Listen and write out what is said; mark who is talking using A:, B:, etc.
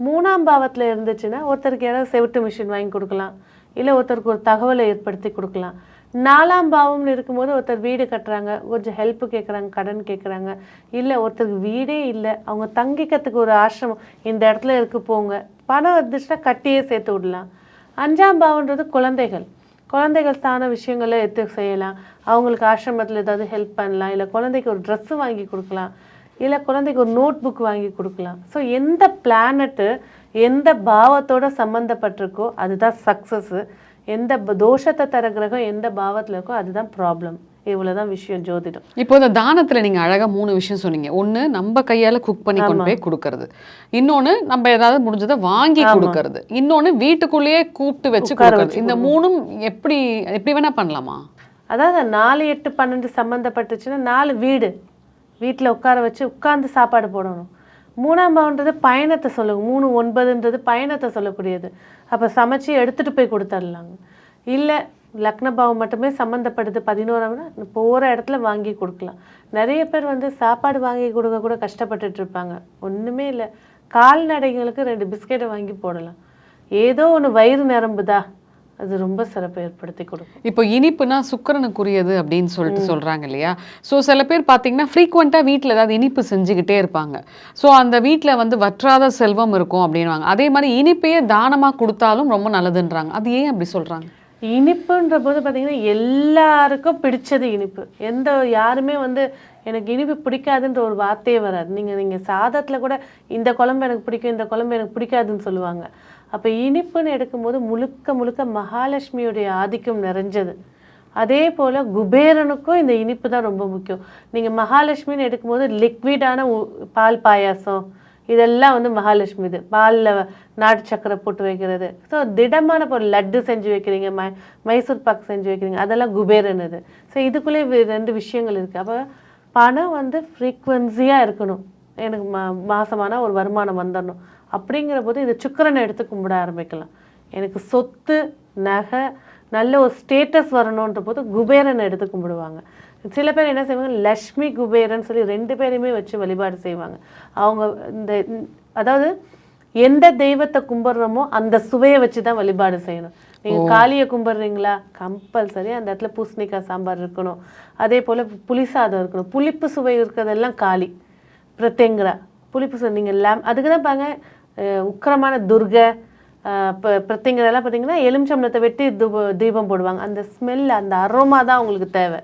A: 3ஆம் பாவத்தில் இருந்துச்சுன்னா ஒருத்தருக்கு யாராவது செவிட்டு மிஷின் வாங்கி கொடுக்கலாம், இல்லை ஒருத்தருக்கு ஒரு தகவலை ஏற்படுத்தி கொடுக்கலாம். 4ஆம் பாவம்னு இருக்கும்போது ஒருத்தர் வீடு கட்டுறாங்க, கொஞ்சம் ஹெல்ப் கேட்குறாங்க, கடன் கேட்குறாங்க, இல்லை ஒருத்தருக்கு வீடே இல்லை, அவங்க தங்கிக்கிறதுக்கு ஒரு ஆசிரமம் இந்த இடத்துல இருக்கு போங்க, பணம் வந்துச்சுன்னா கட்டியே சேர்த்து விடலாம். 5ஆம் பாவம்ன்றது குழந்தைகள், குழந்தைகள் ஸ்தான விஷயங்களை எடுத்து செய்யலாம், அவங்களுக்கு ஆசிரமத்தில் ஏதாவது ஹெல்ப் பண்ணலாம், இல்லை குழந்தைக்கு ஒரு ட்ரெஸ்ஸு வாங்கி கொடுக்கலாம், இல்லை குழந்தைக்கு ஒரு நோட் புக் வாங்கி கொடுக்கலாம். ஸோ எந்த பிளானட்டு எந்த பாவத்தோட சம்மந்தப்பட்டிருக்கோ அதுதான் சக்ஸஸ்ஸு. எந்த தோஷத்தை தர கிரகம் எந்த பாவத்தில் இருக்கோ அதுதான் ப்ராப்ளம். இவ்வளோதான் விஷயம் ஜோதிடம்.
B: இப்போ இந்த தானத்தில் நீங்கள் அழகாக 3 விஷயம் சொன்னீங்க. ஒன்று நம்ம கையால் குக் பண்ணி கொண்டு போய் கொடுக்கறது, இன்னொன்று நம்ம ஏதாவது முடிஞ்சதை வாங்கி கொடுக்கறது, இன்னொன்று வீட்டுக்குள்ளேயே கூப்பிட்டு வச்சு கொடுக்கறது. இந்த 3ம் எப்படி எப்படி வேணால் பண்ணலாமா?
A: அதாவது 4, 8, 12 சம்மந்தப்பட்டுச்சுன்னா 4 வீட்டில் உட்கார வச்சு உட்கார்ந்து சாப்பாடு போடணும். 3ஆம் பாவம்ன்றது பயணத்தை சொல்லுங்க, 3, 9ன்றது பயணத்தை சொல்லக்கூடியது. அப்போ சமைச்சு எடுத்துகிட்டு போய் கொடுத்துடலாங்க. இல்லை லக்ன பாவம் மட்டுமே சம்மந்தப்படுது 11ஆம்னா போகிற இடத்துல வாங்கி கொடுக்கலாம். நிறைய பேர் சாப்பாடு வாங்கி கொடுக்க கூட கஷ்டப்பட்டுட்டு இருப்பாங்க. ஒன்றுமே இல்லை, கால்நடைகளுக்கு 2 பிஸ்கெட்டை வாங்கி போடலாம். ஏதோ ஒன்று வயிறு நிரம்புதா, அது ரொம்ப சிறப்பு ஏற்படுத்தி கொடுக்கும்.
B: இப்போ இனிப்புனா சுக்கிரனுக்குரியது அப்படின்னு சொல்லிட்டு சொல்கிறாங்க இல்லையா? ஸோ சில பேர் பார்த்தீங்கன்னா ஃப்ரீக்வெண்ட்டாக வீட்டில் ஏதாவது இனிப்பு செஞ்சுக்கிட்டே இருப்பாங்க. ஸோ அந்த வீட்டில் வற்றாத செல்வம் இருக்கும் அப்படின்வாங்க. அதே மாதிரி இனிப்பையே தானமாக கொடுத்தாலும் ரொம்ப நல்லதுன்றாங்க. அது ஏன் அப்படி சொல்கிறாங்க?
A: இனிப்புன்ற போது பார்த்தீங்கன்னா எல்லாருக்கும் பிடிச்சது இனிப்பு. யாருமே எனக்கு இனிப்பு பிடிக்காதுன்ற ஒரு வார்த்தையே வராது. நீங்கள் சாதத்தில் கூட இந்த குழம்பு எனக்கு பிடிக்கும், இந்த குழம்பு எனக்கு பிடிக்காதுன்னு சொல்லுவாங்க. அப்போ இனிப்புன்னு எடுக்கும்போது முழுக்க முழுக்க மகாலட்சுமியுடைய ஆதிக்கம் நிறைஞ்சது. அதே போல் குபேரனுக்கும் இந்த இனிப்பு தான் ரொம்ப முக்கியம். நீங்கள் மகாலட்சுமின்னு எடுக்கும்போது லிக்விடான பால் பாயாசம் இதெல்லாம் மகாலட்சுமி. இது பாலில் நாட்டு சக்கரை போட்டு வைக்கிறது. ஸோ திடமான பொருள் லட்டு செஞ்சு வைக்கிறீங்க, மைசூர் பாக்கு செஞ்சு வைக்கிறீங்க, அதெல்லாம் குபேரன் இது. ஸோ இதுக்குள்ளே 2 விஷயங்கள் இருக்குது. அப்போ பணம் ஃப்ரீக்வன்சியாக இருக்கணும். எனக்கு மாதமான ஒரு வருமானம் வந்துடணும் அப்படிங்கிற போது இது சுக்கிரனை எடுத்து கும்பிட ஆரம்பிக்கலாம். எனக்கு சொத்து நகை நல்ல ஒரு ஸ்டேட்டஸ் வரணுன்ற போது குபேரனை எடுத்து கும்பிடுவாங்க. சில பேர் என்ன செய்வாங்க, லக்ஷ்மி குபேரன் சொல்லி 2 பேரையுமே வச்சு வழிபாடு செய்வாங்க. அவங்க அதாவது எந்த தெய்வத்தை கும்பிட்றோமோ அந்த சுவையை வச்சு தான் வழிபாடு செய்யணும். நீங்கள் காளியை கும்பிட்றீங்களா, கம்பல்சரி அந்த இடத்துல பூசணிக்காய் சாம்பார் இருக்கணும். அதே போல் புளி சாதம் இருக்கணும். புளிப்பு சுவை இருக்கிறதெல்லாம் காளி. பிரத்யங்கரா புளிப்பு சுவை நீங்கள் அதுக்கு தான் பாருங்க உக்கிரமான துர்கை பிரத்யங்கரெல்லாம் பார்த்தீங்கன்னா எலுமிச்சம்பழத்தை வெட்டி தீபம் போடுவாங்க. அந்த ஸ்மெல் அந்த அரோமா தான் அவங்களுக்கு தேவை.